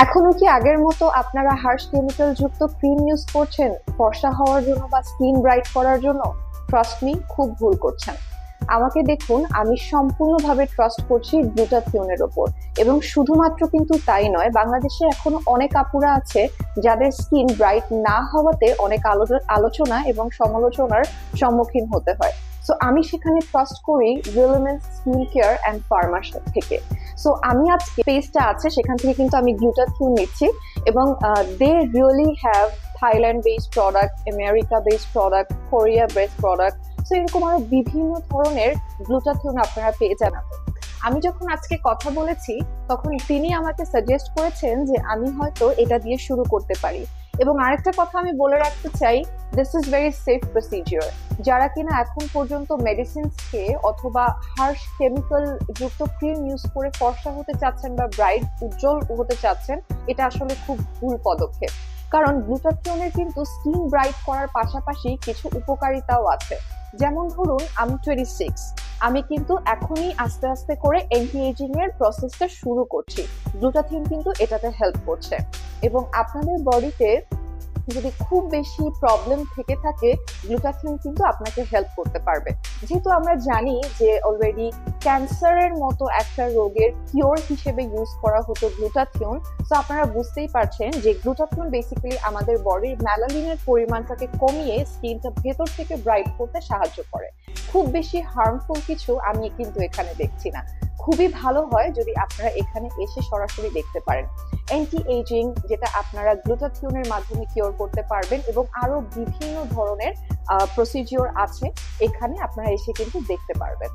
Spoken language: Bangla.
এখনো কি আগের মতো আপনারা হার্শ কেমিক্যাল যুক্ত ক্রিম ইউজ করছেন ফর্সা হওয়ার জন্য বা স্কিন ব্রাইট করার জন্য? ট্রাস্ট মি, খুব ভুল করছেন। আমাকে দেখুন, আমি সম্পূর্ণভাবে ট্রাস্ট করছি গ্লুটাথিওনের ওপর। এবং শুধুমাত্র কিন্তু তাই নয়, বাংলাদেশে এখনো অনেক আপুরা আছে যাদের স্কিন ব্রাইট না হওয়াতে অনেক আলোচনা এবং সমালোচনার সম্মুখীন হতে হয়। সো আমি সেখানে ট্রাস্ট করি রিলেমেন্স স্কিন কেয়ার অ্যান্ড ফার্মার থেকে। সো আমি আজকে পেজটা আছে সেখান থেকে কিন্তু আমি গ্লুটাথিওন নিচ্ছি, এবং they really have Thailand based product, America based product, Korea based product. So এরকম আরো বিভিন্ন ধরনের গ্লুটাথিওন আপনারা পেয়ে যাবেন। আমি যখন আজকে কথা বলেছি তখন তিনি আমাকে সাজেস্ট করেছেন যে আমি হয়তো এটা দিয়ে শুরু করতে পারি। এবং আরেকটা কথা আমি বলে রাখতে চাই, this is very safe procedure. যারা কিনা এখন পর্যন্ত মেডিসিনস খেয়ে অথবা হার্শ কেমিক্যাল যুক্ত ক্রিম ইউজ করে ফর্সা হতে চাচ্ছেন বা ব্রাইট উজ্জ্বল হতে চাচ্ছেন, এটা আসলে খুব ভুল পদক্ষেপ। কারণ গ্লুটাথিওনের কিন্তু স্কিন ব্রাইট করার পাশাপাশি কিছু উপকারিতাও আছে। যেমন ধরুন, আমি 26, আমি কিন্তু এখনই আস্তে আস্তে করে অ্যান্টি এজিং এর প্রসেসটা শুরু করছি। গ্লুটাথিওন কিন্তু এটাতে হেল্প করছে। এবং আপনাদের বডিতে যদি খুব বেশি প্রবলেম থেকে থাকে, গ্লুটাথিওন কিন্তু আপনাকে হেল্প করতে পারবে। যেহেতু আমরা জানি যে অলরেডি ক্যান্সারের মতো একটা রোগের কিওর হিসেবে ইউজ করা হতো গ্লুটাথিওন, তো আপনারা বুঝতেই পারছেন যে গ্লুটাথিওন বেসিক্যালি আমাদের বডির মেলানিনের পরিমাণটাকে কমিয়ে স্কিনটা ভেতর থেকে ব্রাইট করতে সাহায্য করে। খুব বেশি হার্মফুল কিছু আমি কিন্তু এখানে দেখছি না। খুবই ভালো হয় যদি আপনারা এখানে এসে সরাসরি দেখতে পারেন। অ্যান্টি এজিং যেটা আপনারা গ্লুটাথিওনের মাধ্যমে কিওর করতে পারবেন, এবং আরো বিভিন্ন ধরনের প্রসিজিওর আছে, এখানে আপনারা এসে কিন্তু দেখতে পারবেন।